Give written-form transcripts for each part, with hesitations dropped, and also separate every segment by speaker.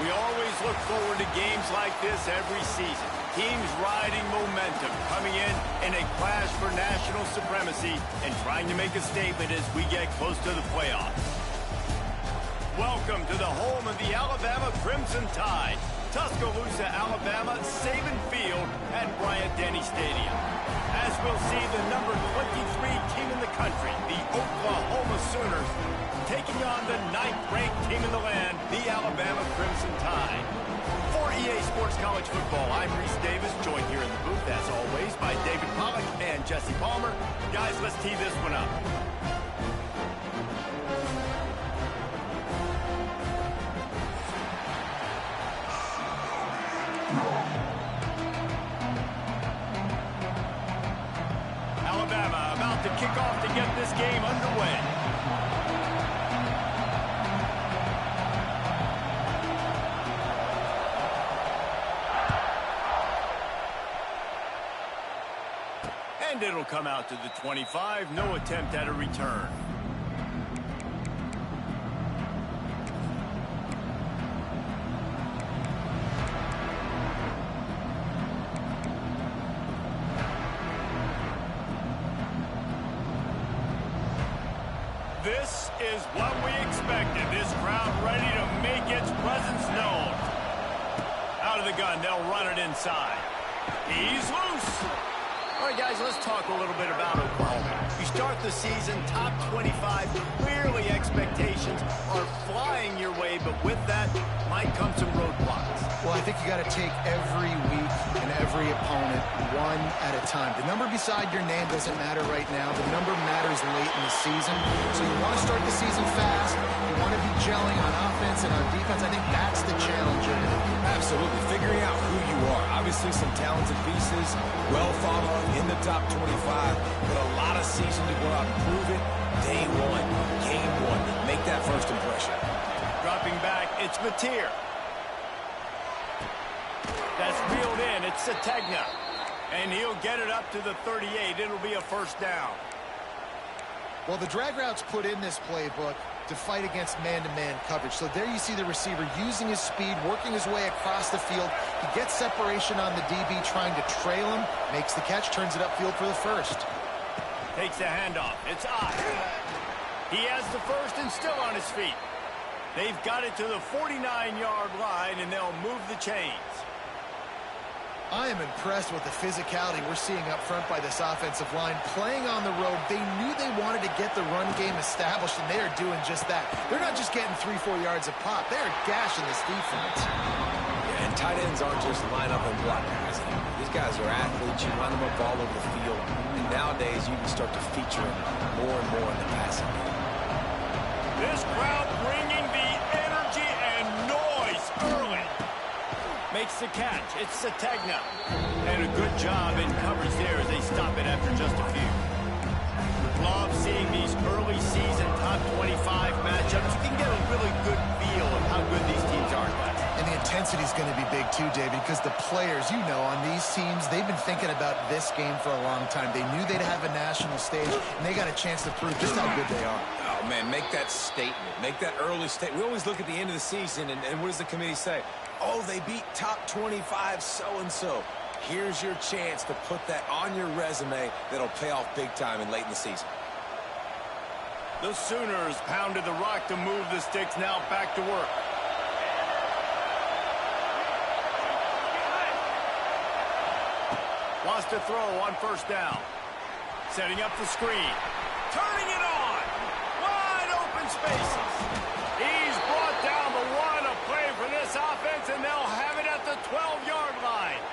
Speaker 1: We always look forward to games like this every season. Teams riding momentum, coming in a clash for national supremacy and trying to make a statement as we get close to the playoffs. Welcome to the home of the Alabama Crimson Tide. Tuscaloosa, Alabama, Saban Field at Bryant-Denny Stadium. As we'll see, the number 23 team in the country, the Oklahoma Sooners, taking on the 9th-ranked team in the land, the Alabama Crimson Tide. For EA Sports College Football, I'm Reese Davis, joined here in the booth, as always, by David Pollack and Jesse Palmer. Guys, let's tee this one up. Alabama about to kick off to get this game underway. And it'll come out to the 25. No attempt at a return. This is what we expected. This crowd ready to make its presence known. Out of the gun, they'll run it inside. He's loose. All right, guys, let's talk a little bit about Oklahoma. You start the season top 25. Clearly, expectations are flying your way, but with that might come some roadblocks.
Speaker 2: Well, I think you got to take every week and every opponent one at a time. The number beside your name doesn't matter right now. The number matters late in the season. So you want to start the season fast. You want to be gelling on offense and on defense. I think that's the challenge you're going to do.
Speaker 3: Absolutely. Figuring out who you are. Obviously, some talented pieces, well thought of in the top 25, but a lot of season to go out and prove it. Day one, game one. Make that first impression.
Speaker 1: Dropping back, it's Mateer. That's reeled in. It's Sategna. And he'll get it up to the 38. It'll be a first down.
Speaker 2: Well, the drag routes put in this playbook to fight against man-to-man coverage. So there you see the receiver using his speed, working his way across the field. He gets separation on the DB, trying to trail him, makes the catch, turns it upfield for the first.
Speaker 1: Takes the handoff. It's Ott. He has the first and still on his feet. They've got it to the 49-yard line, and they'll move the chains.
Speaker 2: I am impressed with the physicality we're seeing up front by this offensive line. Playing on the road, they knew they wanted to get the run game established, and they are doing just that. They're not just getting 3-4 yards a pop. They are gashing this defense.
Speaker 3: Yeah, and tight ends aren't just line up and block guys. These guys are athletes. You line them up all over the field. And nowadays, you can start to feature them more and more in the passing game.
Speaker 1: This crowd bringing the energy and noise early. Makes the catch. It's Sategna. And a good job in coverage there as they stop it after just a few. Love seeing these early season top 25 matchups. You can get a really good feel of how good these teams are, guys.
Speaker 2: And the intensity is going to be big too, David, because the players, you know, on these teams, they've been thinking about this game for a long time. They knew they'd have a national stage, and they got a chance to prove just how good they are.
Speaker 3: Oh, man, make that statement. Make that early statement. We always look at the end of the season, and what does the committee say? Oh, they beat top 25 so-and-so. Here's your chance to put that on your resume that'll pay off big time and late in the season.
Speaker 1: The Sooners pounded the rock to move the sticks. Now back to work. Wants to throw on first down. Setting up the screen. Turning it on. Wide open spaces. He's brought down the one. A play for this offense, and they'll have it at the 12-yard line.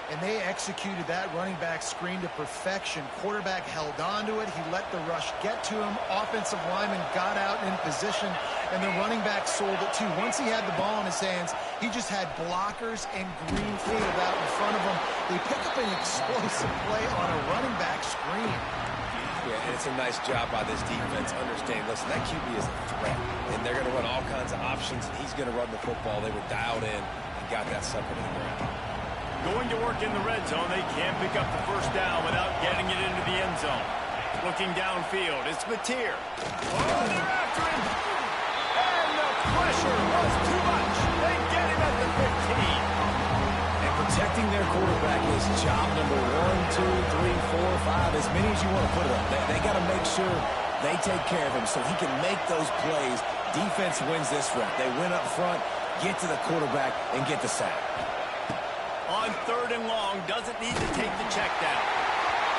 Speaker 2: And they executed that running back screen to perfection. Quarterback held on to it. He let the rush get to him. Offensive lineman got out in position, and the running back sold it too. Once he had the ball in his hands, he just had blockers and green field out in front of him. They pick up an explosive play on a running back screen.
Speaker 3: Yeah, and it's a nice job by this defense. Understand, listen, that QB is a threat, and they're going to run all kinds of options, and he's going to run the football. They were dialed in and got that sucker to the ground.
Speaker 1: Going to work in the red zone. They can't pick up the first down without getting it into the end zone. Looking downfield, it's Mateer. Oh, they're after him. And the pressure was too much. They get him at the 15.
Speaker 3: And protecting their quarterback is job number 1, 2, 3, 4, 5, as many as you want to put it up. They got to make sure they take care of him so he can make those plays. Defense wins this rep. They win up front, get to the quarterback, and get the sack.
Speaker 1: On 3rd and long, doesn't need to take the check down.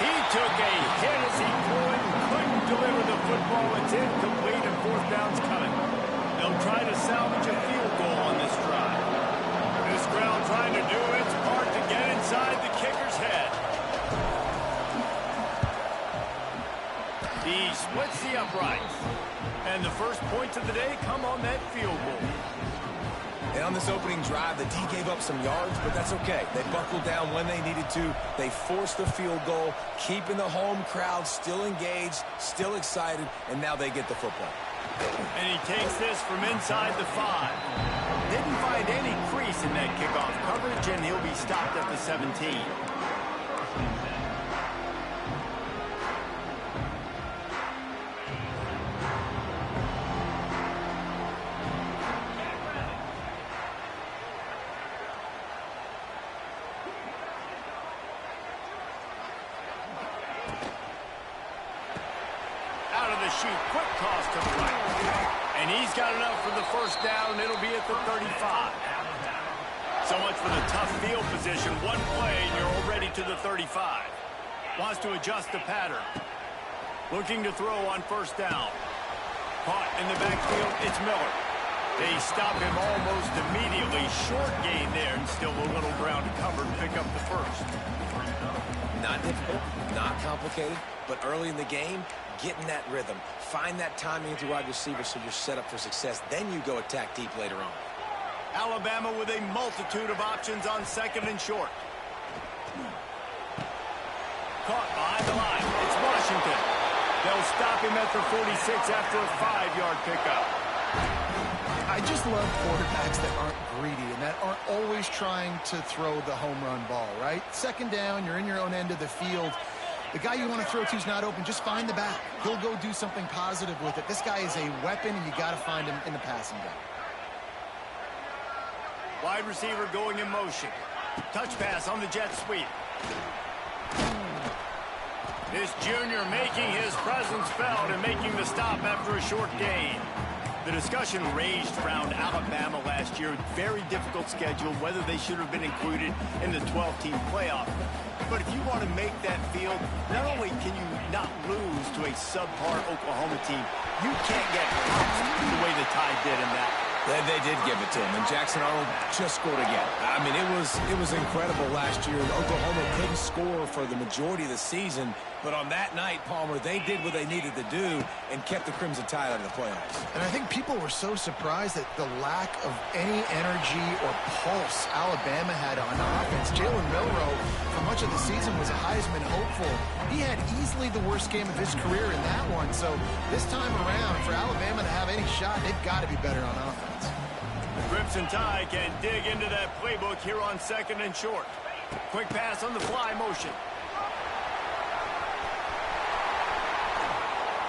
Speaker 1: He took a hit as he threw it, couldn't deliver the football. It's incomplete, and 4th down's coming. They'll try to salvage a field goal on this drive. This crowd trying to do its part to get inside the kicker's head. He splits the uprights. And the first points of the day come on that field goal.
Speaker 3: And on this opening drive, the D gave up some yards, but that's okay. They buckled down when they needed to. They forced the field goal, keeping the home crowd still engaged, still excited, and now they get the football.
Speaker 1: And he takes this from inside the 5. Didn't find any crease in that kickoff coverage, and he'll be stopped at the 17. Shoot, quick toss to the right. And he's got enough for the 1st down. It'll be at the 35. So much for the tough field position. One play, and you're already to the 35. Wants to adjust the pattern. Looking to throw on 1st down. Caught in the backfield, it's Miller. They stop him almost immediately. Short gain there, and still a little ground to cover to pick up the 1st.
Speaker 3: Not difficult, not complicated, but early in the game, get in that rhythm. Find that timing with your wide receiver so you're set up for success. Then you go attack deep later on.
Speaker 1: Alabama with a multitude of options on 2nd and short. Caught behind the line. It's Washington. They'll stop him at the 46 after a 5-yard pickup.
Speaker 2: I just love quarterbacks that aren't greedy and that aren't always trying to throw the home run ball, right? 2nd down, you're in your own end of the field. The guy you want to throw to is not open. Just find the back. He'll go do something positive with it. This guy is a weapon, and you got to find him in the passing game.
Speaker 1: Wide receiver going in motion. Touch pass on the jet sweep. This junior making his presence felt and making the stop after a short gain. The discussion raged around Alabama last year. Very difficult schedule, whether they should have been included in the 12-team playoff. But if you want to make that field, not only can you not lose to a subpar Oklahoma team, you can't get bounced the way the Tide did in that.
Speaker 3: They did give it to him, and Jackson Arnold just scored again. I mean, it was incredible last year. Oklahoma couldn't score for the majority of the season, but on that night, Palmer, they did what they needed to do and kept the Crimson Tide out of the playoffs.
Speaker 2: And I think people were so surprised at the lack of any energy or pulse Alabama had on offense. Jalen Milroe, for much of the season, was a Heisman hopeful. He had easily the worst game of his career in that one. So this time around, for Alabama to have any shot, they've got to be better on offense.
Speaker 1: Crimson Tide can dig into that playbook here on 2nd and short. Quick pass on the fly motion.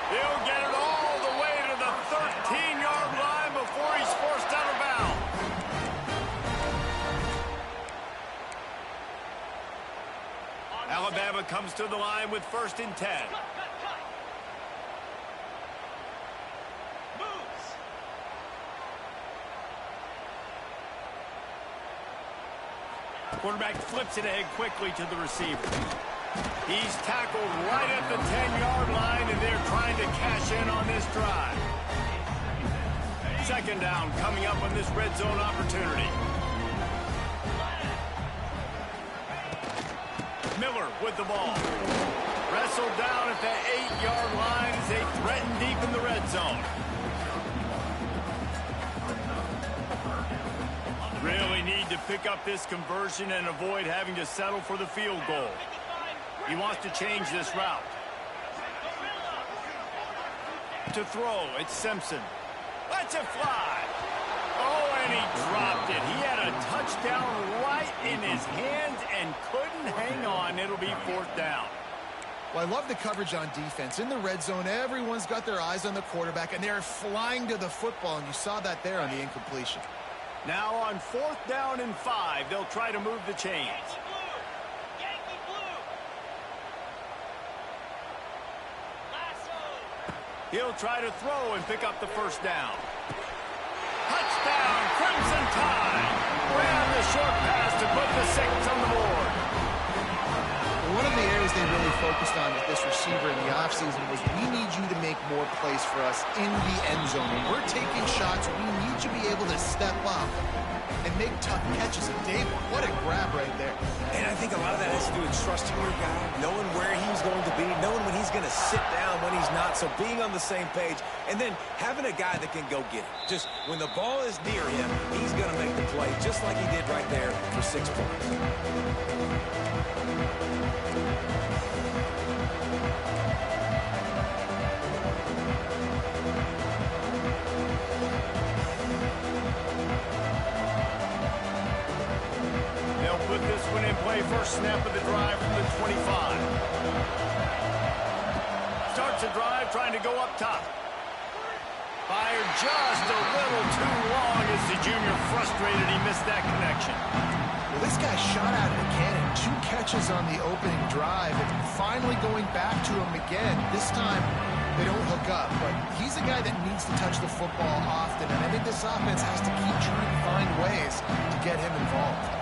Speaker 1: He'll get it all the way to the 13-yard line before he's forced out of bounds. Alabama comes to the line with 1st and 10. Quarterback flips it ahead quickly to the receiver. He's tackled right at the 10-yard line, and they're trying to cash in on this drive. 2nd down coming up on this red zone opportunity. Miller with the ball. Wrestled down at the 8-yard line as they threaten deep in the red zone. Really need to pick up this conversion and avoid having to settle for the field goal. He wants to change this route. To throw, it's Simpson. Lets it fly. Oh, and he dropped it. He had a touchdown right in his hands and couldn't hang on. It'll be 4th down.
Speaker 2: Well, I love the coverage on defense. In the red zone, everyone's got their eyes on the quarterback, and they're flying to the football, and you saw that there on the incompletion.
Speaker 1: Now on 4th down and 5, they'll try to move the chains. He'll try to throw and pick up the first down. Touchdown, Crimson Tide. Ran the short pass to put the 6 on the board.
Speaker 2: One of the areas they really focused on with this receiver in the offseason was we need you to make more plays for us in the end zone. When we're taking shots, we need you to be able to step up and make tough catches. And Dave, what a grab right there.
Speaker 3: And I think a lot of that has to do with trusting your guy, knowing where he's going to be, knowing when he's going to sit down, when he's not, so being on the same page, and then having a guy that can go get it. Just when the ball is near him, he's going to make the play, just like he did right there for 6 points.
Speaker 1: Put this one in play, first snap of the drive from the 25. Starts the drive trying to go up top. Fired just a little too long as the junior frustrated he missed that connection.
Speaker 2: Well, this guy shot out of a cannon. 2 catches on the opening drive, and finally going back to him again. This time, they don't hook up, but he's a guy that needs to touch the football often, and I think this offense has to keep trying to find ways to get him involved.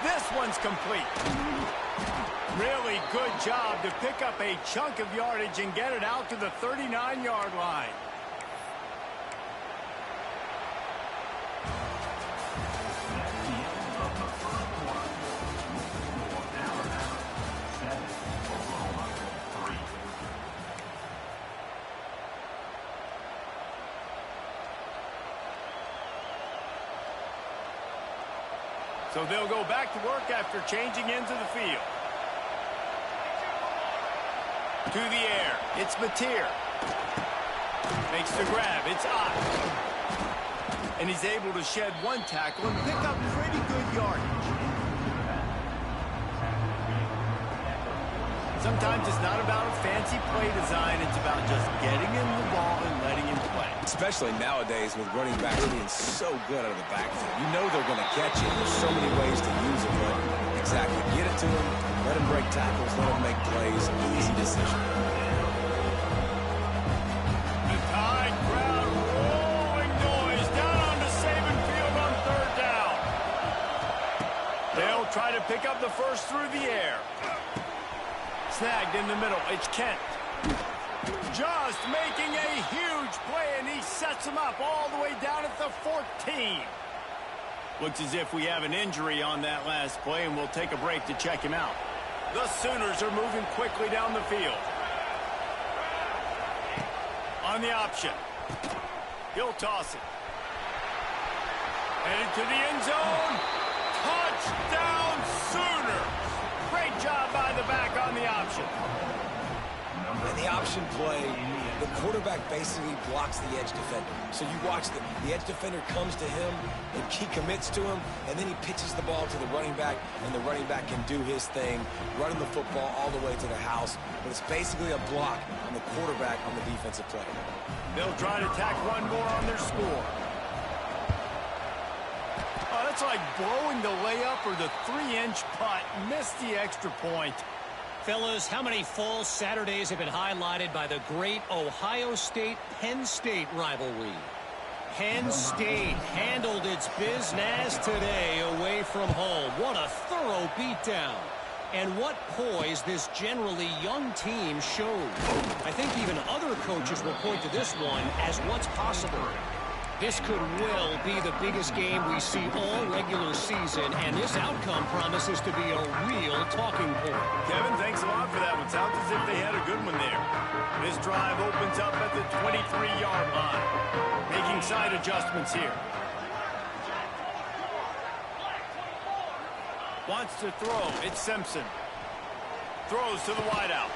Speaker 1: This one's complete. Really good job to pick up a chunk of yardage and get it out to the 39-yard line. So they'll go back to work after changing into the field. To the air. It's Mateer. Makes the grab. It's Ott. And he's able to shed 1 tackle and pick up pretty good yardage. Sometimes it's not about a fancy play design. It's about just getting him the ball and letting him play.
Speaker 3: Especially nowadays with running backs being so good out of the backfield. You know they're going to catch it. There's so many ways to use it, but exactly. Get it to him, let him break tackles, let him make plays. Easy decision.
Speaker 1: The Tide crowd rolling noise down onto Saban Field on 3rd down. They'll try to pick up the first through the air. Snagged in the middle. It's Kent. Just making a huge play, and he sets him up all the way down at the 14. Looks as if we have an injury on that last play, and we'll take a break to check him out. The Sooners are moving quickly down the field. On the option. He'll toss it. Headed to the end zone. Touchdown, Sooners! Great job by the back on the option.
Speaker 3: And the option play, the quarterback basically blocks the edge defender. So you watch the edge defender comes to him, and he commits to him, and then he pitches the ball to the running back, and the running back can do his thing, running the football all the way to the house. But it's basically a block on the quarterback on the defensive play.
Speaker 1: They'll try to tack one more on their score. Oh, that's like blowing the layup or the 3-inch putt. Missed the extra point.
Speaker 4: Fellas, how many fall Saturdays have been highlighted by the great Ohio State-Penn State rivalry? Penn State handled its business today away from home. What a thorough beatdown. And what poise this generally young team showed. I think even other coaches will point to this one as what's possible. This could well be the biggest game we see all regular season, and this outcome promises to be a real talking point.
Speaker 1: Kevin, thanks a lot for that one. Sounds as if they had a good one there. This drive opens up at the 23-yard line. Making side adjustments here. Wants to throw. It's Simpson. Throws to the wideout.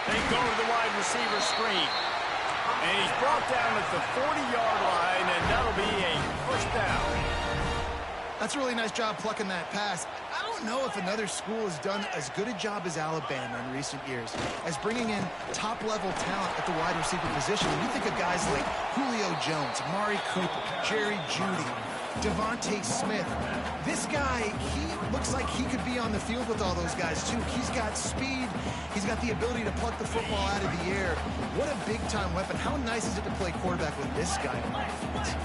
Speaker 1: They go to the wide receiver screen. And he's brought down at the 40-yard line, and that'll be a first down.
Speaker 2: That's a really nice job plucking that pass. I don't know if another school has done as good a job as Alabama in recent years as bringing in top-level talent at the wide receiver position. When you think of guys like Julio Jones, Amari Cooper, Jerry Jeudy, Devontae Smith, this guy, he looks like he could be on the field with all those guys, too. He's got speed. He's got the ability to pluck the football out of the air. What a big-time weapon. How nice is it to play quarterback with this guy on offense?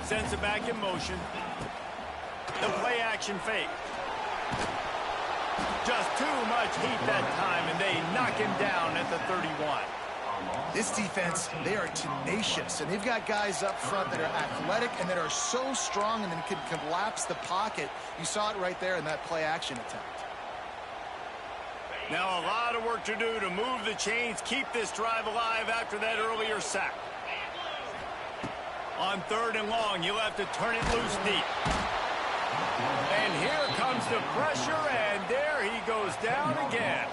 Speaker 1: Sends it back in motion. The play action fake. Just too much heat that time, and they knock him down at the 31.
Speaker 2: This defense, they are tenacious, and they've got guys up front that are athletic and that are so strong and then can collapse the pocket. You saw it right there in that play action attempt.
Speaker 1: Now a lot of work to do to move the chains, keep this drive alive after that earlier sack. On 3rd and long, you'll have to turn it loose deep. And here comes the pressure, and there he goes down again.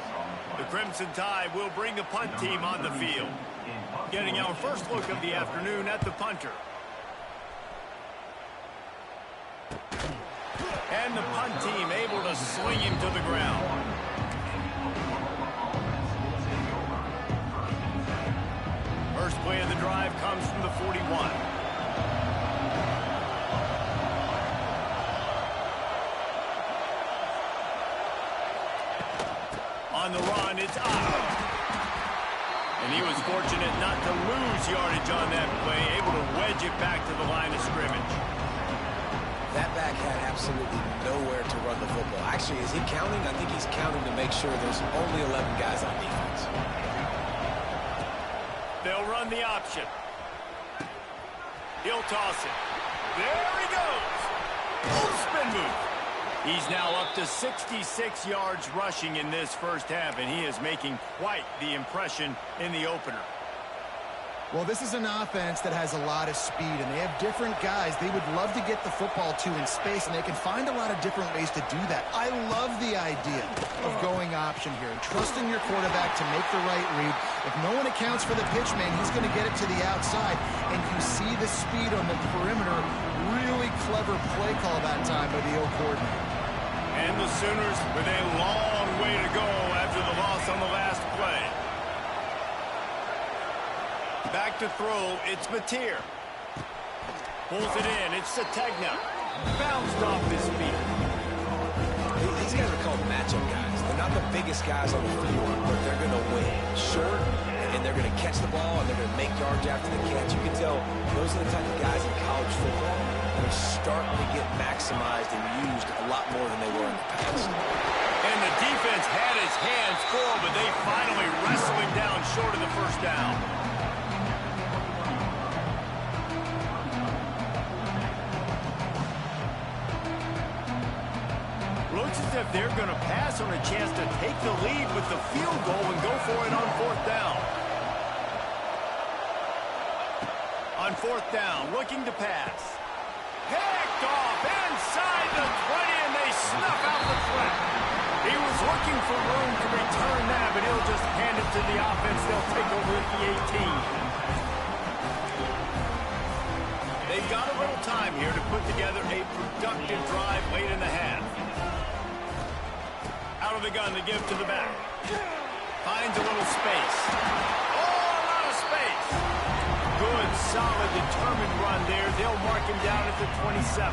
Speaker 1: The Crimson Tide will bring the punt team on the field. Getting our first look of the afternoon at the punter. And the punt team able to swing him to the ground. First play of the drive comes from the 41. On the run, it's Otto. And he was fortunate not to lose yardage on that play, able to wedge it back to the line of scrimmage.
Speaker 3: That back had absolutely nowhere to run the football. Actually, is he counting? I think he's counting to make sure there's only 11 guys on defense.
Speaker 1: They'll run the option. He'll toss it. There he goes. Full spin move. He's now up to 66 yards rushing in this first half, and he is making quite the impression in the opener.
Speaker 2: Well, this is an offense that has a lot of speed, and they have different guys they would love to get the football to in space, and they can find a lot of different ways to do that. I love the idea of going option here and trusting your quarterback to make the right read. If no one accounts for the pitch man, he's going to get it to the outside, and you see the speed on the perimeter. Really clever play call that time by the O coordinator.
Speaker 1: And the Sooners with a long way to go after the loss on the last play. Back to throw, it's Mateer. Pulls it in, it's Sategna. Bounced off his feet.
Speaker 3: These guys are called matchup guys. They're not the biggest guys on the field, but they're going to win. Short, and they're going to catch the ball, and they're going to make yards after the catch. You can tell those are the type of guys in college football that are starting to get maximized and used a lot more than they were in the past.
Speaker 1: And the defense had his hands full, but they finally wrestled him down short of the first down. Looks as if they're going to pass on a chance to take the lead with the field goal and go for it on 4th down. On 4th down, looking to pass. Picked off inside the 20, and they snuff out the threat. He was looking for room to return that, but he'll just hand it to the offense. They'll take over at the 18. They've got a little time here to put together a productive drive late in the half. Out of the gun to give to the back. Finds a little space. Oh, a lot of space. Good, solid, determined run there. They'll mark him down at the 27.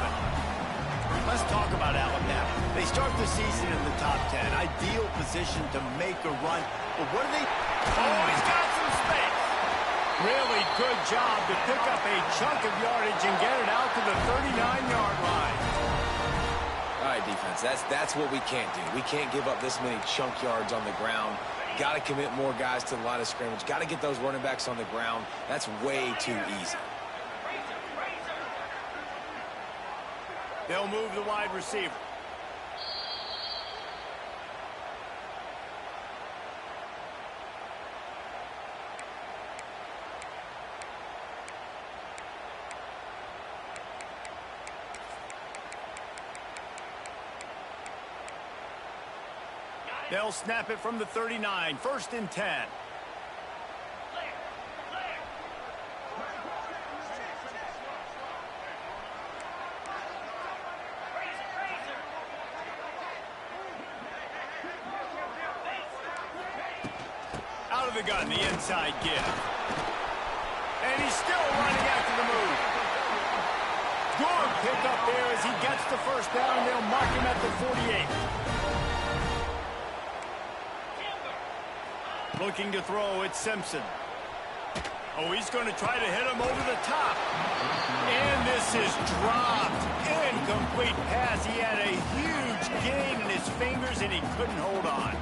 Speaker 1: Let's talk about Alabama. They start the season in the top 10. Ideal position to make a run. But what do they... Oh, he's got some space. Really good job to pick up a chunk of yardage and get it out to the 39-yard line.
Speaker 3: All right, defense, that's what we can't do. We can't give up this many chunk yards on the ground. Got to commit more guys to the line of scrimmage. Got to get those running backs on the ground. That's way too easy.
Speaker 1: They'll move the wide receiver. They'll snap it from the 39, 1st and 10. Out of the gun, the inside give. And he's still running after the move. Good pickup there as he gets the first down. They'll mark him at the 48. Looking to throw, it's Simpson. Oh, he's going to try to hit him over the top. And this is dropped. Incomplete pass. He had a huge gain in his fingers, and he couldn't hold on.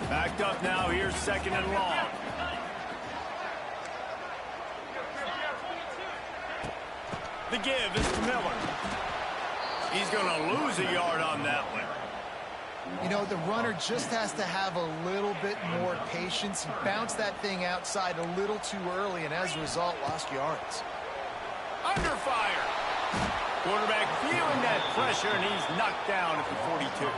Speaker 1: Backed up now. Here's 2nd and long. The give is to Miller. He's going to lose a yard on that one.
Speaker 2: You know, the runner just has to have a little bit more patience. He bounced that thing outside a little too early, and as a result, lost yards.
Speaker 1: Under fire. Quarterback feeling that pressure, and he's knocked down at the 42.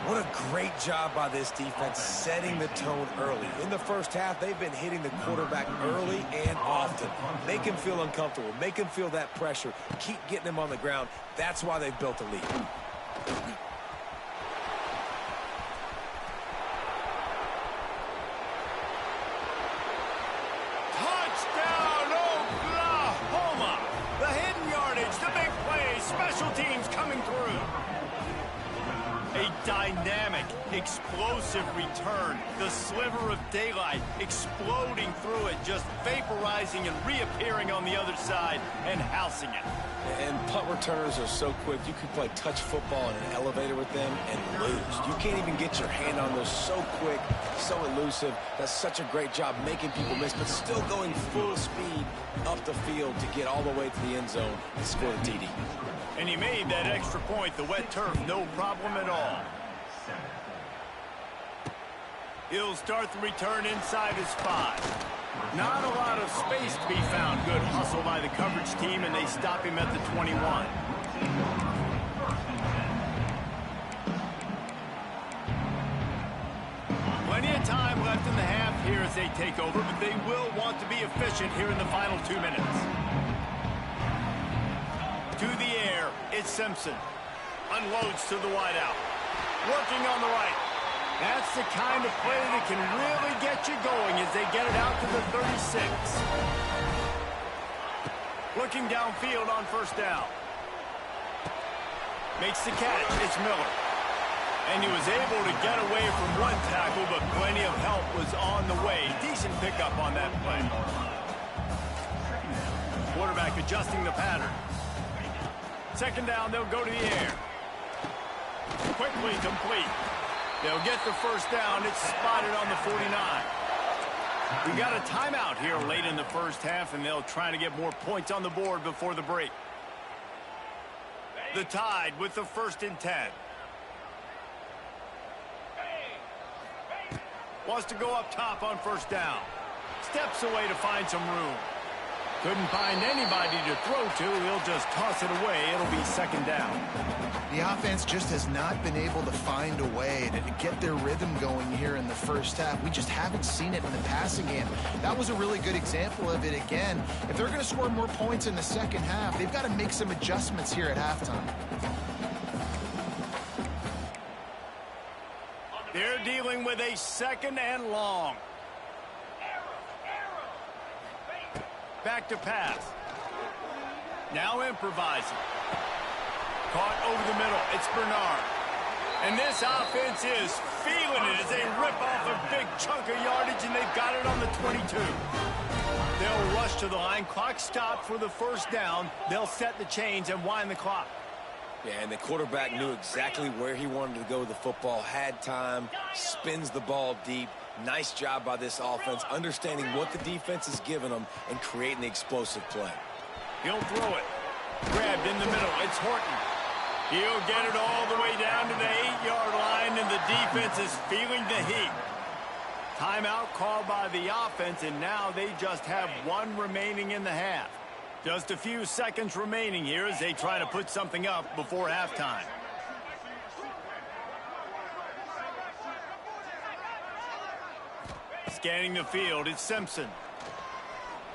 Speaker 3: What a great job by this defense setting the tone early. In the first half, they've been hitting the quarterback early and often. Make him feel uncomfortable. Make him feel that pressure. Keep getting him on the ground. That's why they've built a lead.
Speaker 1: Touchdown, Oklahoma! The hidden yardage, the big play, special teams coming through. A dynamic, explosive return. The sliver of daylight exploding through it, just vaporizing and reappearing on the other side and housing it.
Speaker 3: And punt returners are so quick. You can play touch football in an elevator with them and lose. You can't even get your hand on those. So quick, so elusive. That's such a great job making people miss, but still going full speed up the field to get all the way to the end zone and score the TD.
Speaker 1: And he made that extra point, the wet turf, no problem at all. He'll start the return inside his 5. Not a lot of space to be found. Good hustle by the coverage team, and they stop him at the 21. Plenty of time left in the half here as they take over, but they will want to be efficient here in the final 2 minutes. To the air, it's Simpson. Unloads to the wideout. Working on the right. That's the kind of play that can really get you going as they get it out to the 36. Looking downfield on 1st down. Makes the catch. It's Miller. And he was able to get away from one tackle, but plenty of help was on the way. Decent pickup on that play. Quarterback adjusting the pattern. 2nd down, they'll go to the air. Quickly complete. They'll get the 1st down. It's spotted on the 49. We got a timeout here late in the first half, and they'll try to get more points on the board before the break. The Tide with the 1st and 10. Wants to go up top on 1st down. Steps away to find some room. Couldn't find anybody to throw to. He'll just toss it away. It'll be 2nd down.
Speaker 2: The offense just has not been able to find a way to get their rhythm going here in the first half. We just haven't seen it in the passing game. That was a really good example of it again. If they're going to score more points in the second half, they've got to make some adjustments here at halftime.
Speaker 1: They're dealing with a 2nd and long. Back to pass. Now improvising. Caught over the middle. It's Bernard. And this offense is feeling it as they rip off a big chunk of yardage, and they've got it on the 22. They'll rush to the line. Clock stopped for the 1st down. They'll set the chains and wind the clock.
Speaker 3: Yeah, and the quarterback knew exactly where he wanted to go with the football, had time, spins the ball deep. Nice job by this offense, understanding what the defense is giving them and creating the explosive play.
Speaker 1: He'll throw it. Grabbed in the middle. It's Horton. He'll get it all the way down to the 8-yard line, and the defense is feeling the heat. Timeout called by the offense, and now they just have 1 remaining in the half. Just a few seconds remaining here as they try to put something up before halftime. Scanning the field, it's Simpson.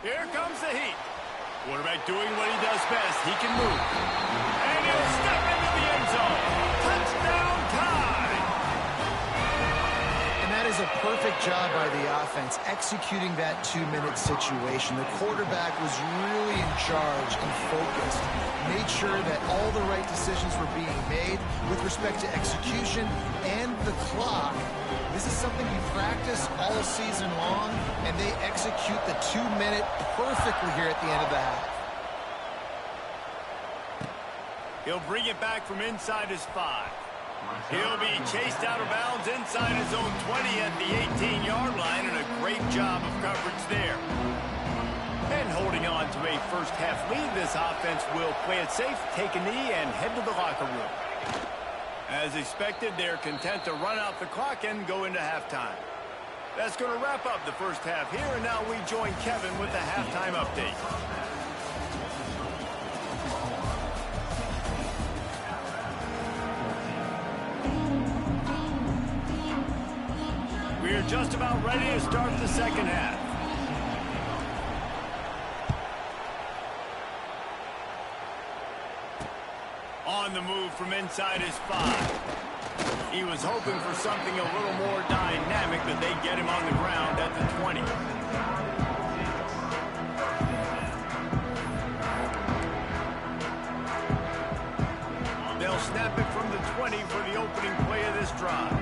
Speaker 1: Here comes the heat. Quarterback doing what he does best. He can move. And he'll step into the end zone. Touchdown time!
Speaker 2: And that is a perfect job by the offense, executing that 2-minute situation. The quarterback was really in charge and focused. Made sure that all the right decisions were being made with respect to execution and the clock. This is something you practice all season long, and they execute the 2-minute perfectly here at the end of the half.
Speaker 1: He'll bring it back from inside his 5. He'll be chased out of bounds inside his own 20 at the 18-yard line, and a great job of coverage there. And holding on to a first-half lead, this offense will play it safe, take a knee, and head to the locker room. As expected, they're content to run out the clock and go into halftime. That's going to wrap up the first half here, and now we join Kevin with the halftime update. We're just about ready to start the second half. On the move from inside his 5. He was hoping for something a little more dynamic, but they get him on the ground at the 20. They'll snap it from the 20 for the opening play of this drive.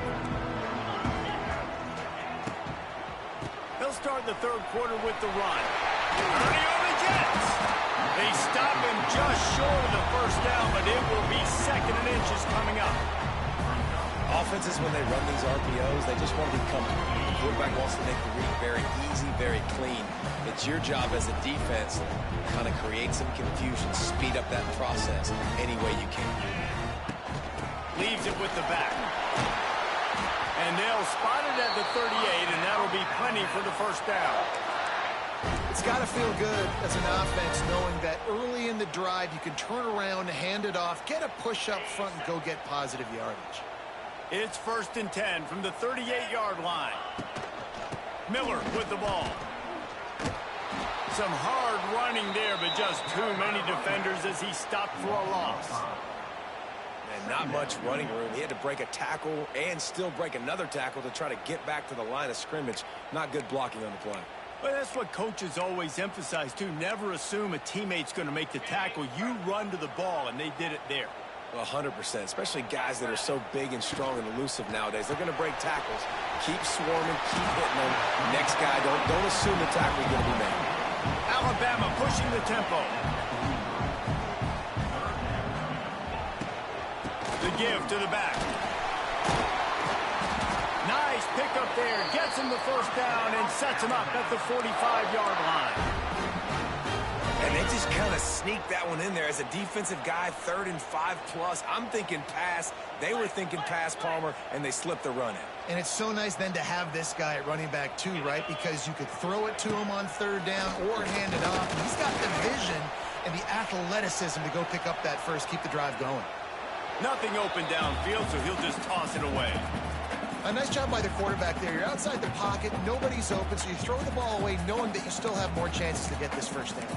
Speaker 1: They'll start the third quarter with the run. Early on the Jets. They stop him just short of the first down, but it will be 2nd and inches coming up.
Speaker 3: Offenses, when they run these RPOs, they just want to be comfortable. The quarterback wants to make the read very easy, very clean. It's your job as a defense to kind of create some confusion, speed up that process any way you can.
Speaker 1: Leaves it with the back. And they'll spot it at the 38, and that'll be plenty for the first down.
Speaker 2: It's got to feel good as an offense knowing that early in the drive you can turn around, hand it off, get a push up front, and go get positive yardage.
Speaker 1: It's 1st and 10 from the 38-yard line. Miller with the ball. Some hard running there, but just too many defenders as he stopped for a loss.
Speaker 3: And not much running room. He had to break a tackle and still break another tackle to try to get back to the line of scrimmage. Not good blocking on the play.
Speaker 1: Well, that's what coaches always emphasize, too. Never assume a teammate's going to make the tackle. You run to the ball, and they did it there.
Speaker 3: Well, 100%, especially guys that are so big and strong and elusive nowadays. They're going to break tackles. Keep swarming, keep hitting them. Next guy, don't assume the tackle is going to be made.
Speaker 1: Alabama pushing the tempo. The give to the back. Nice pickup there. Gets him the first down and sets him up at the 45-yard line.
Speaker 3: And they just kind of sneaked that one in there as a defensive guy, 3rd and 5+. I'm thinking pass. They were thinking pass, Palmer, and they slipped the run in.
Speaker 2: And it's so nice then to have this guy at running back too, right? Because you could throw it to him on 3rd down or hand it off. And he's got the vision and the athleticism to go pick up that first, keep the drive going.
Speaker 1: Nothing open downfield, so he'll just toss it away.
Speaker 2: A nice job by the quarterback there. You're outside the pocket, nobody's open, so you throw the ball away knowing that you still have more chances to get this first down.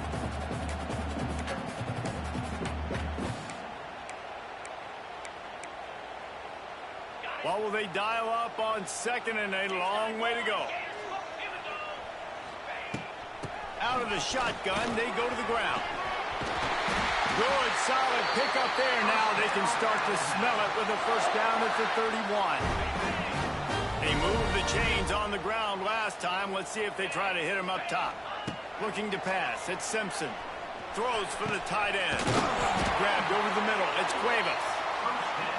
Speaker 1: What will they dial up on 2nd and a long way to go? Out of the shotgun, they go to the ground. Good, solid pickup there. Now they can start to smell it with a first down at the 31. They moved the chains on the ground last time. Let's see if they try to hit him up top. Looking to pass. It's Simpson. Throws for the tight end. Grabbed over the middle. It's Cuevas.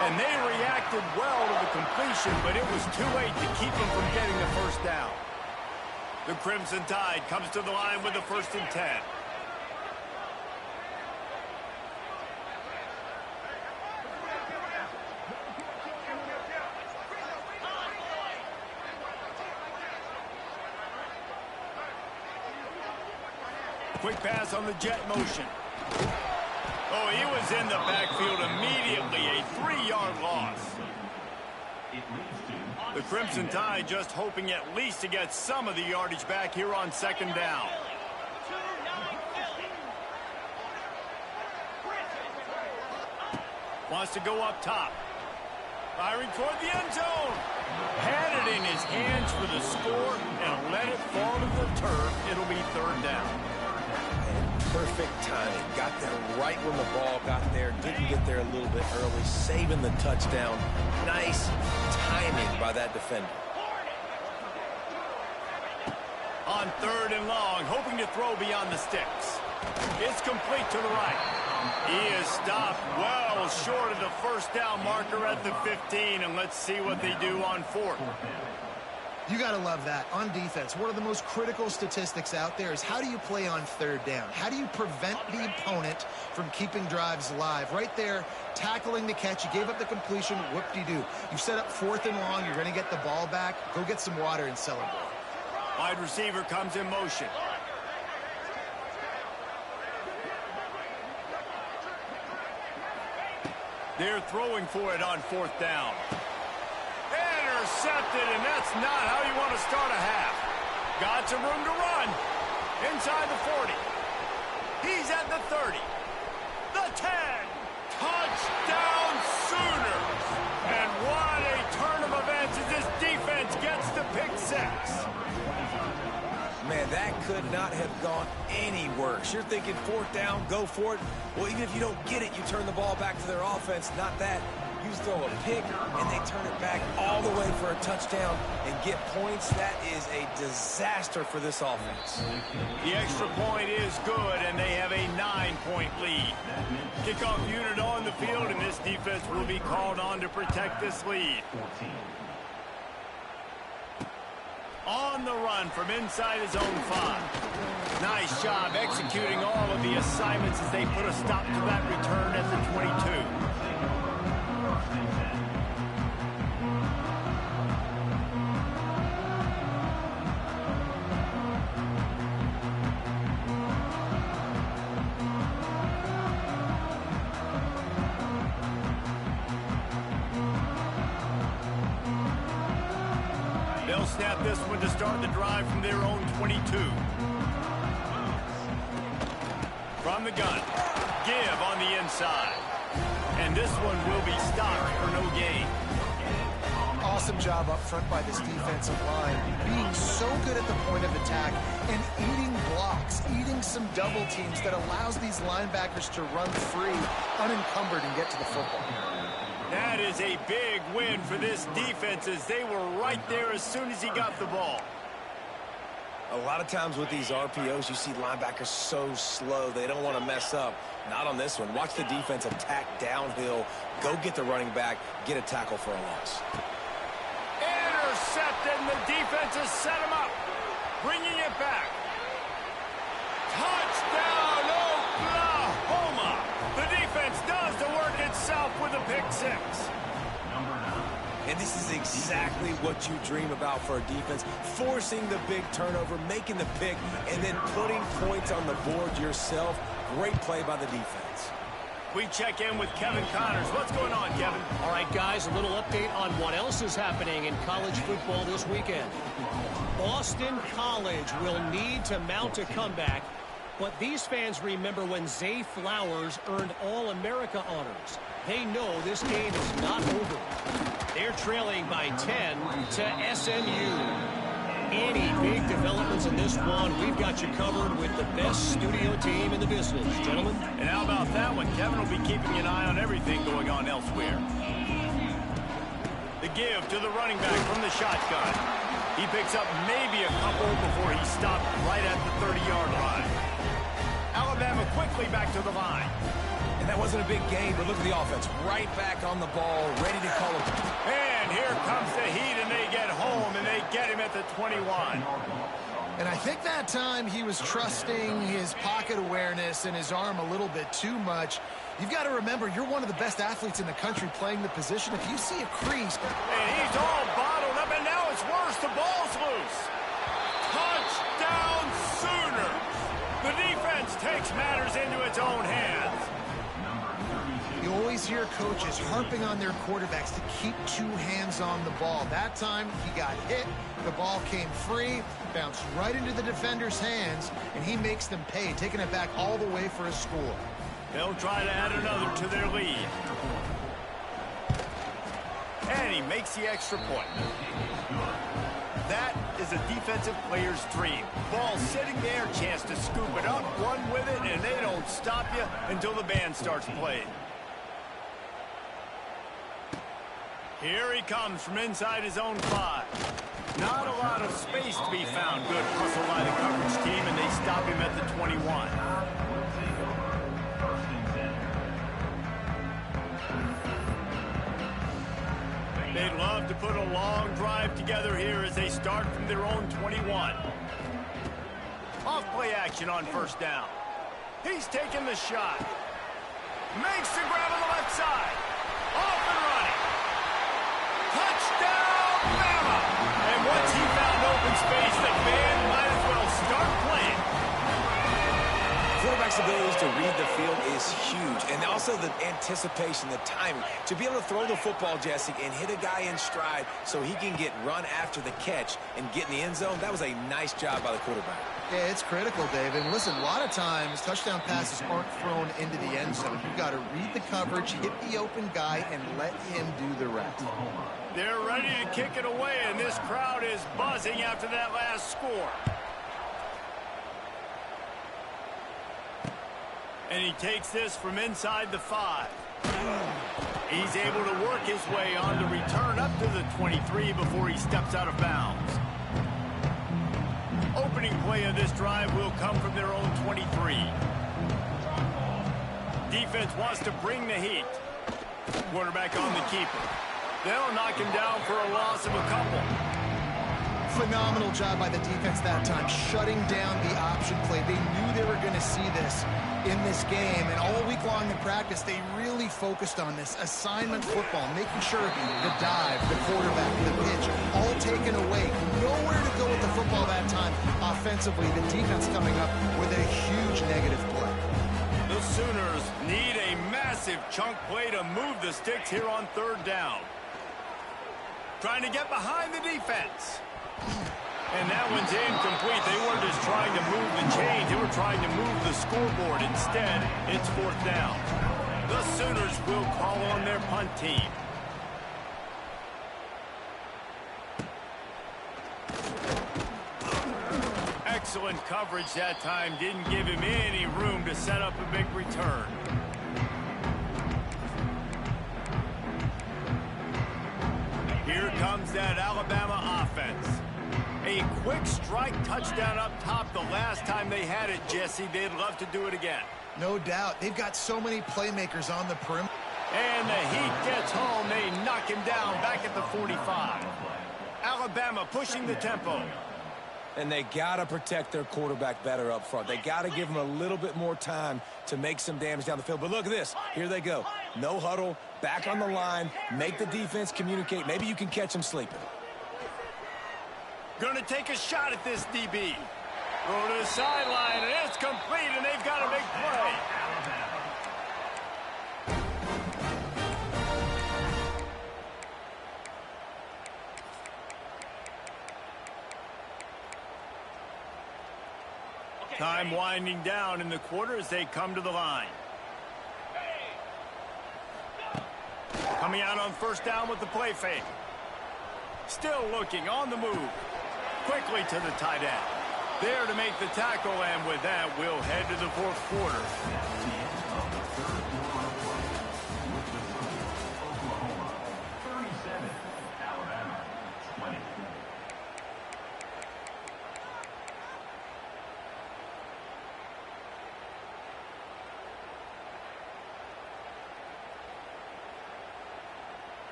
Speaker 1: And they reacted well to the completion, but it was too late to keep them from getting the first down. The Crimson Tide comes to the line with the 1st and 10. Quick pass on the jet motion. Oh, he was in the backfield immediately. A 3-yard loss. The Crimson Tide just hoping at least to get some of the yardage back here on second down. Wants to go up top. Firing toward the end zone. Had it in his hands for the score and let it fall to the turf. It'll be third down.
Speaker 3: Perfect timing. Got there right when the ball got there. Didn't get there a little bit early. Saving the touchdown. Nice timing by that defender.
Speaker 1: On third and long, hoping to throw beyond the sticks. It's complete to the right. He is stopped well short of the first down marker at the 15, and let's see what they do on fourth.
Speaker 2: You got to love that. On defense, one of the most critical statistics out there is how do you play on third down? How do you prevent the opponent from keeping drives alive? Right there, tackling the catch. You gave up the completion. Whoop-de-doo. You set up fourth and long. You're going to get the ball back. Go get some water and celebrate.
Speaker 1: Wide receiver comes in motion. They're throwing for it on fourth down. Intercepted, and that's not how you want to start a half. Got some room to run. Inside the 40. He's at the 30. The 10. Touchdown Sooners. And what a turn of events as this defense gets the pick six.
Speaker 3: Man, that could not have gone any worse. You're thinking fourth down, go for it. Well, even if you don't get it, you turn the ball back to their offense. Not that. You throw a pick, and they turn it back all the way for a touchdown and get points. That is a disaster for this offense.
Speaker 1: The extra point is good, and they have a 9-point lead. Kickoff unit on the field, and this defense will be called on to protect this lead. On the run from inside his own 5. Nice job executing all of the assignments as they put a stop to that return at the 22. They'll snap this one to start the drive from their own 22. From the gun. Give on the inside. And this one will be stopped for no gain.
Speaker 2: Awesome job up front by this defensive line. Being so good at the point of attack and eating blocks, eating some double teams that allows these linebackers to run free, unencumbered, and get to the football.
Speaker 1: That is a big win for this defense as they were right there as soon as he got the ball.
Speaker 3: A lot of times with these RPOs, you see linebackers so slow. They don't want to mess up. Not on this one. Watch the defense attack downhill. Go get the running back. Get a tackle for a loss.
Speaker 1: Intercepted, and the defense has set him up. Bringing it back. Touchdown, Oklahoma! The defense does the work itself with a pick six.
Speaker 3: And this is exactly what you dream about for a defense. Forcing the big turnover, making the pick, and then putting points on the board yourself. Great play by the defense.
Speaker 1: We check in with Kevin Connors. What's going on, Kevin?
Speaker 4: All right, guys, a little update on what else is happening in college football this weekend. Boston College will need to mount a comeback, but these fans remember when Zay Flowers earned All-America honors. They know this game is not over. They're trailing by 10 to SMU. Any big developments in this one, we've got you covered with the best studio team in the business, gentlemen.
Speaker 1: And how about that one? Kevin will be keeping an eye on everything going on elsewhere. The give to the running back from the shotgun. He picks up maybe a couple before he stopped right at the 30-yard line. Alabama quickly back to the line.
Speaker 3: And that wasn't a big gain, but look at the offense. Right back on the ball, ready to call it.
Speaker 1: And here comes the heat, and they get home, and they get him at the 21.
Speaker 2: And I think that time he was trusting his pocket awareness and his arm a little bit too much. You've got to remember, you're one of the best athletes in the country playing the position. If you see a crease...
Speaker 1: And he's all bottled up, and now it's worse. The ball's loose. Touchdown Sooners. The defense takes matters into its own hands.
Speaker 2: The always hear coaches harping on their quarterbacks to keep two hands on the ball. That time, he got hit. The ball came free, bounced right into the defender's hands, and he makes them pay, taking it back all the way for a score.
Speaker 1: They'll try to add another to their lead. And he makes the extra point. That is a defensive player's dream. Ball sitting there, chance to scoop it up, run with it, and they don't stop you until the band starts playing. Here he comes from inside his own 5. Not a lot of space to be found. Good hustle by the coverage team, and they stop him at the 21. They'd love to put a long drive together here as they start from their own 21. Off play action on first down. He's taking the shot. Makes the grab on the left side. Off and running. Touchdown, Bama! And once he found open space, the band might as well start playing.
Speaker 3: Quarterback's ability to read the field is huge, and also the anticipation, the timing. To be able to throw the football, Jesse, and hit a guy in stride so he can get run after the catch and get in the end zone, that was a nice job by the quarterback.
Speaker 2: Yeah, it's critical, David. And listen, a lot of times, touchdown passes aren't thrown into the end zone. You've got to read the coverage, hit the open guy, and let him do the rest.
Speaker 1: They're ready to kick it away, and this crowd is buzzing after that last score. And he takes this from inside the 5. He's able to work his way on the return up to the 23 before he steps out of bounds. Opening play of this drive will come from their own 23. Defense wants to bring the heat. Quarterback on the keeper. They'll knock him down for a loss of a couple.
Speaker 2: Phenomenal job by the defense that time, shutting down the option play. They knew they were going to see this in this game, and all week long in practice, they really focused on this assignment football, making sure the dive, the quarterback, the pitch, all taken away. Nowhere to go with the football that time. Offensively, the defense coming up with a huge negative play.
Speaker 1: The Sooners need a massive chunk play to move the sticks here on third down. Trying to get behind the defense. And that one's incomplete. They weren't just trying to move the chains. They were trying to move the scoreboard. Instead, it's fourth down. The Sooners will call on their punt team. Excellent coverage that time. Didn't give him any room to set up a big return. Here comes that Alabama offense. A quick strike touchdown up top the last time they had it, Jesse. They'd love to do it again.
Speaker 2: No doubt. They've got so many playmakers on the perimeter.
Speaker 1: And the heat gets home. They knock him down back at the 45. Alabama pushing the tempo.
Speaker 3: And they got to protect their quarterback better up front. They got to give him a little bit more time to make some damage down the field. But look at this. Here they go. No huddle, back on the line, make the defense communicate. Maybe you can catch them sleeping.
Speaker 1: Going to take a shot at this DB. Throw to the sideline, and it's complete, and they've got a big play. Time winding down in the quarter as they come to the line. Coming out on first down with the play fake. Still looking on the move. Quickly to the tight end. There to make the tackle, and with that, we'll head to the fourth quarter.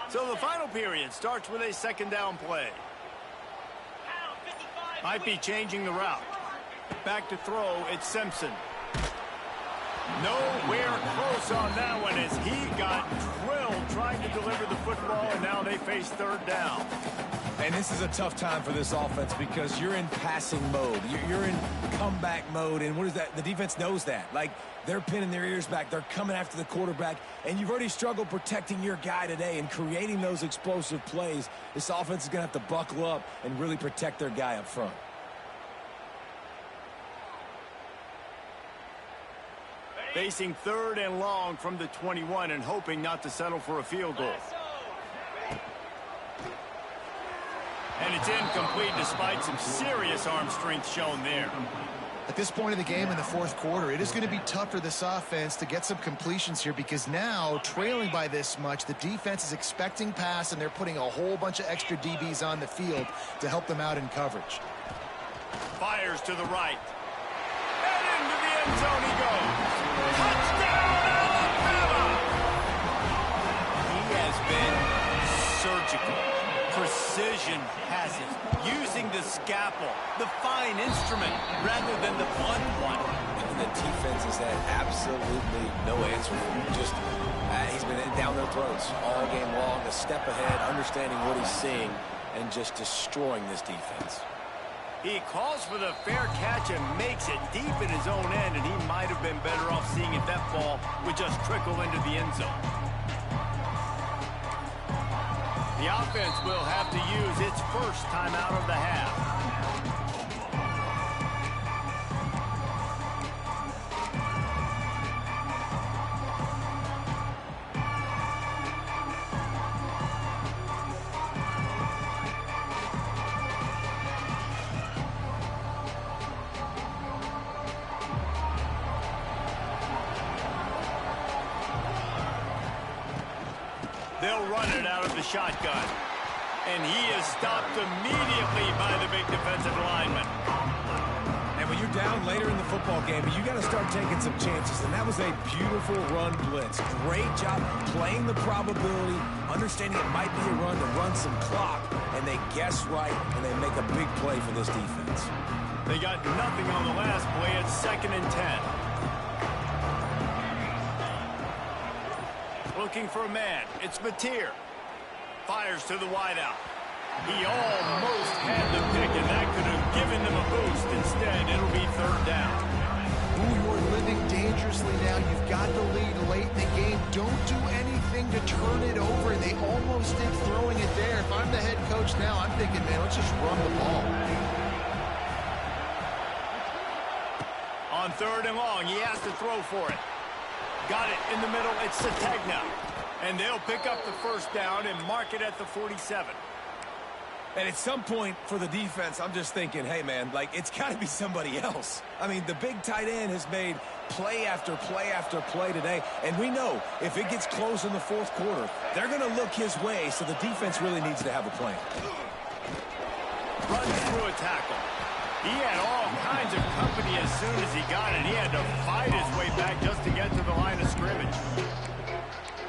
Speaker 1: So the final period starts with a second down play. Might be changing the route. Back to throw, it's Simpson. Nowhere close on that one as he got drilled trying to deliver the football, and now they face third down.
Speaker 3: And this is a tough time for this offense because you're in passing mode. You're in comeback mode. And what is that? The defense knows that. Like, they're pinning their ears back. They're coming after the quarterback. And you've already struggled protecting your guy today and creating those explosive plays. This offense is going to have to buckle up and really protect their guy up front.
Speaker 1: Facing 3rd and long from the 21 and hoping not to settle for a field goal. And it's incomplete despite some serious arm strength shown there.
Speaker 2: At this point of the game in the 4th quarter, it is going to be tough for this offense to get some completions here because now, trailing by this much, the defense is expecting pass and they're putting a whole bunch of extra DBs on the field to help them out in coverage.
Speaker 1: Fires to the right. And into the end zone he goes. Touchdown, Alabama! He has been surgical. Precision passes, using the scalpel, the fine instrument, rather than the blunt one.
Speaker 3: And the defense has had absolutely no answer for him. Just, he's been down their throats all game long, a step ahead, understanding what he's seeing, and just destroying this defense.
Speaker 1: He calls for the fair catch and makes it deep in his own end, and he might have been better off seeing if that ball would just trickle into the end zone. The offense will have to use its first timeout of the half. They'll run it out of the shotgun. And he is stopped immediately by the big defensive lineman.
Speaker 3: And when you're down later in the football game, you got to start taking some chances. And that was a beautiful run blitz. Great job playing the probability, understanding it might be a run to run some clock. And they guess right, and they make a big play for this defense.
Speaker 1: They got nothing on the last play. It's 2nd and 10. Looking for a man. It's Mateer. Fires to the wideout. He almost had the pick, and that could have given them a boost. Instead, it'll be 3rd down.
Speaker 2: Ooh, you're living dangerously now. You've got the lead late in the game. Don't do anything to turn it over. They almost did throwing it there. If I'm the head coach now, I'm thinking, man, let's just run the ball.
Speaker 1: On 3rd and long, he has to throw for it. Got it in the middle. It's Sategna. And they'll pick up the 1st down and mark it at the 47.
Speaker 3: And at some point for the defense, I'm just thinking, hey, man, like, it's got to be somebody else. I mean, the big tight end has made play after play after play today. And we know if it gets close in the 4th quarter, they're going to look his way, so the defense really needs to have a plan.
Speaker 1: Runs through a tackle. He had all kinds of company as soon as he got it. He had to fight his way back just to get to the line of scrimmage.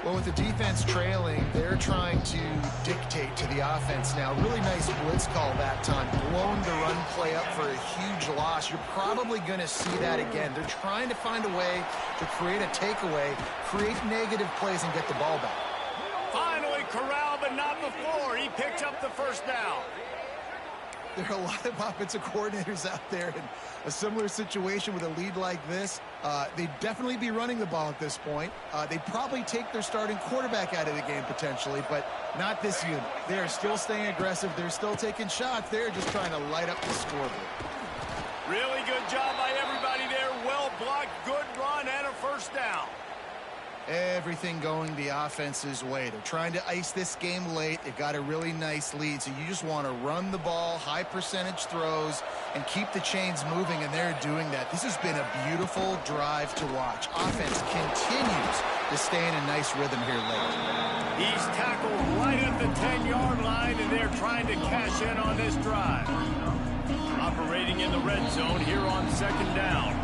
Speaker 2: Well, with the defense trailing, they're trying to dictate to the offense now. Really nice blitz call that time. Blown the run play up for a huge loss. You're probably going to see that again. They're trying to find a way to create a takeaway, create negative plays, and get the ball back.
Speaker 1: Finally corralled, but not before. He picked up the 1st down.
Speaker 2: There are a lot of offensive coordinators out there in a similar situation with a lead like this. They'd definitely be running the ball at this point. They'd probably take their starting quarterback out of the game potentially, but not this unit. They're still staying aggressive. They're still taking shots. They're just trying to light up the scoreboard.
Speaker 1: Really good job by everybody there. Well blocked, good run, and a 1st down.
Speaker 2: Everything going the offense's way. They're trying to ice this game late. They've got a really nice lead, so you just want to run the ball, high percentage throws, and keep the chains moving, and they're doing that. This has been a beautiful drive to watch. Offense continues to stay in a nice rhythm here late.
Speaker 1: He's tackled right at the 10-yard line, and they're trying to cash in on this drive. Operating in the red zone here on 2nd down.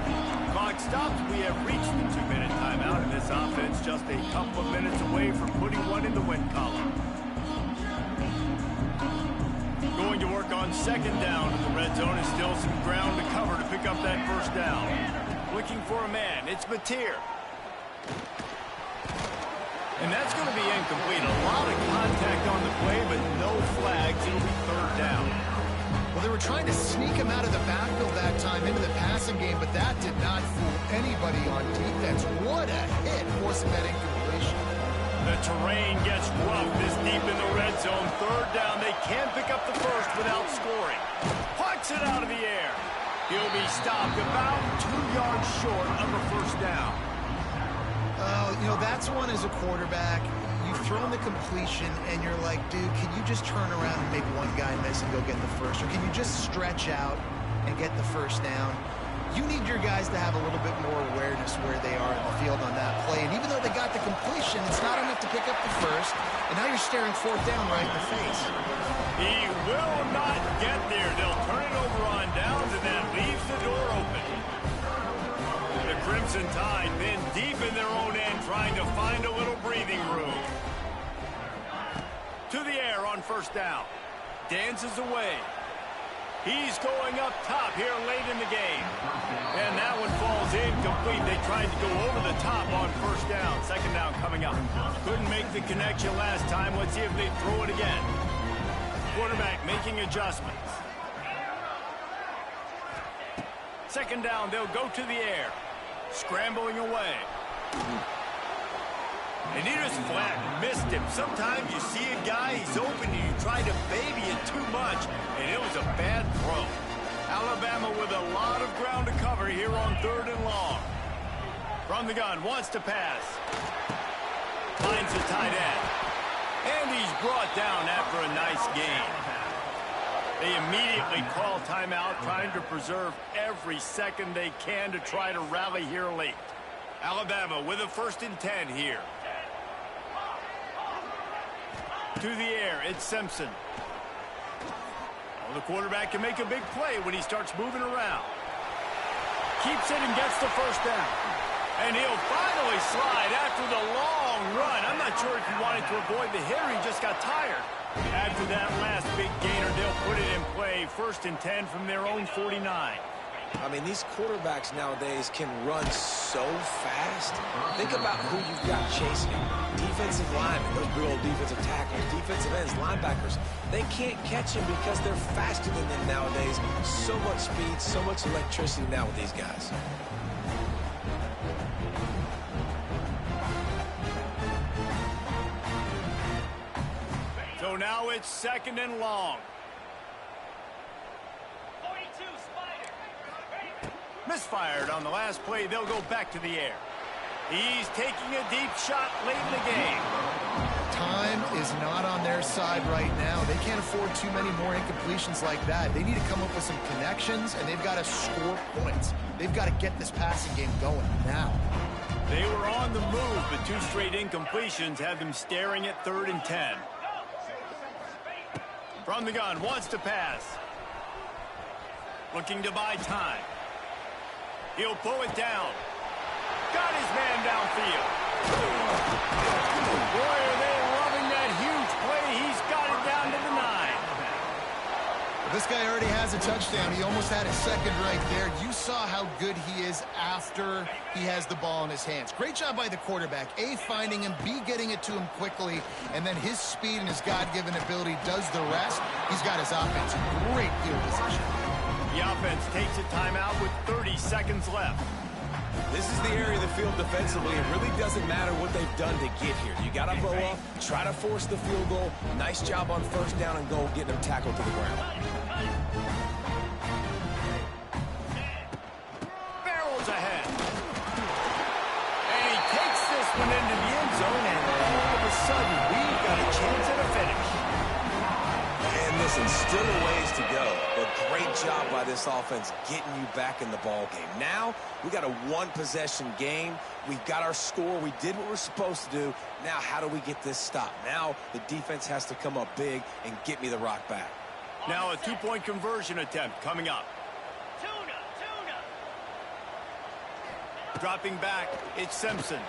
Speaker 1: Clock stops. We have reached the 2-minute timeout, and this offense just a couple of minutes away from putting one in the win column. Going to work on 2nd down in the red zone, and still some ground to cover to pick up that 1st down. Looking for a man. It's Mateer. And that's going to be incomplete. A lot of contact on the play, but no flags. It'll be third down.
Speaker 2: Well, they were trying to sneak him out of the backfield that time into the passing game, but that did not fool anybody on defense. What a hit, forcing that incompletion.
Speaker 1: The terrain gets rough this deep in the red zone. Third down. They can't pick up the first without scoring. Pucks it out of the air. He'll be stopped about 2 yards short of a first down.
Speaker 2: You know, that's one as a quarterback. You've thrown the completion, and you're like, dude, can you just turn around and make one guy miss and go get the first? Or can you just stretch out and get the first down? You need your guys to have a little bit more awareness where they are in the field on that play. And even though they got the completion, it's not enough to pick up the first. And now you're staring fourth down right in the face.
Speaker 1: He will not get there. They'll turn it over on downs, and that leaves the door open. The Crimson Tide then deep in their own end, trying to find a little breathing room. To the air on first down. Dances away. He's going up top here late in the game. And that one falls incomplete. They tried to go over the top on first down. Second down coming up. Couldn't make the connection last time. Let's see if they throw it again. Quarterback making adjustments. Second down, they'll go to the air. Scrambling away. And he just flat missed him. Sometimes you see a guy, he's open, and you try to baby it too much, and it was a bad throw. Alabama with a lot of ground to cover here on third and long. From the gun, wants to pass. Finds the tight end. And he's brought down after a nice gain. They immediately call timeout, trying to preserve every second they can to try to rally here late. Alabama with a 1st and 10 here. To the air, it's Simpson. Well, the quarterback can make a big play when he starts moving around. Keeps it and gets the first down. And he'll finally slide after the long run. I'm not sure if he wanted to avoid the hit or he just got tired. After that last big gainer, they'll put it in play. 1st and 10 from their own 49.
Speaker 3: I mean, these quarterbacks nowadays can run so fast. Think about who you've got chasing him. Defensive linemen, those big old defensive tackles, defensive ends, linebackers. They can't catch him because they're faster than them nowadays. So much speed, so much electricity now with these guys.
Speaker 1: So now it's 2nd and long. Misfired on the last play. They'll go back to the air. He's taking a deep shot late in the game.
Speaker 2: Time is not on their side right now. They can't afford too many more incompletions like that. They need to come up with some connections, and they've got to score points. They've got to get this passing game going now.
Speaker 1: They were on the move, but 2 straight incompletions have them staring at 3rd and 10. From the gun, wants to pass. Looking to buy time. He'll pull it down. Got his man downfield. Boy, are they loving that huge play. He's got it down to the 9.
Speaker 2: This guy already has a touchdown. He almost had his second right there. You saw how good he is after he has the ball in his hands. Great job by the quarterback. A, finding him. B, getting it to him quickly. And then his speed and his God-given ability does the rest. He's got his offense in great field position.
Speaker 1: The offense takes a timeout with 30 seconds left.
Speaker 3: This is the area of the field defensively. It really doesn't matter what they've done to get here. You got to blow up, try to force the field goal. Nice job on first down and goal, getting them tackled to the ground.
Speaker 1: Barrels ahead. And he takes this one into the end zone, and all of a sudden, we've got a chance at a finish.
Speaker 3: And listen, still a ways to go, but great job by this offense getting you back in the ball game. Now, we got a 1-possession game. We've got our score. We did what we're supposed to do. Now, how do we get this stopped? Now, the defense has to come up big and get me the rock back.
Speaker 1: Now, a 2-point conversion attempt coming up. Dropping back, it's Simpson.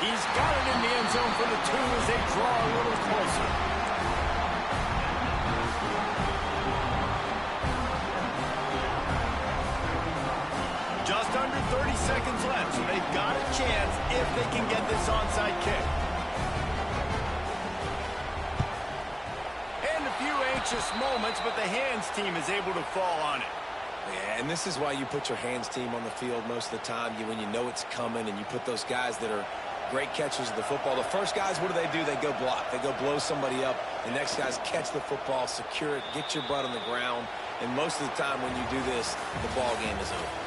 Speaker 1: He's got it in the end zone for the 2 as they draw a little closer. Just under 30 seconds left, so they've got a chance if they can get this onside kick. precious moments, but the hands team is able to fall on it.
Speaker 3: Yeah, and this is why you put your hands team on the field most of the time, when you know it's coming, and you put those guys that are great catchers of the football. The first guys, what do? They go block. They go blow somebody up. The next guys catch the football, secure it, get your butt on the ground. And most of the time when you do this, the ball game is over.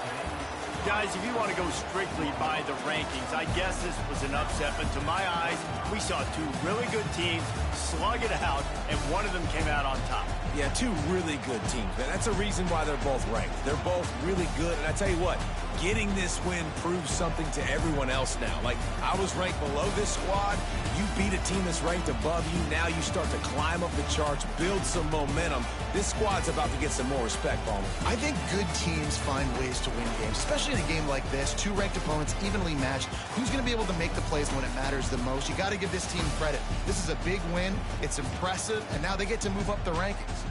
Speaker 1: Guys, if you want to go strictly by the rankings, I guess this was an upset, but to my eyes, we saw two really good teams slug it out, and one of them came out on top.
Speaker 3: Yeah, two really good teams, man. That's a reason why they're both ranked. They're both really good, and I tell you what, getting this win proves something to everyone else now. Like, I was ranked below this squad. You beat a team that's ranked above you. Now you start to climb up the charts, build some momentum. This squad's about to get some more respect, Palmer.
Speaker 2: I think good teams find ways to win games, especially in a game like this. Two ranked opponents, evenly matched. Who's going to be able to make the plays when it matters the most? You got to give this team credit. This is a big win. It's impressive, and now they get to move up the rankings.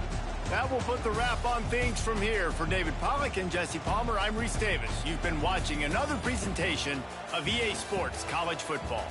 Speaker 1: That will put the wrap on things from here. For David Pollack and Jesse Palmer, I'm Reese Davis. You've been watching another presentation of EA Sports College Football.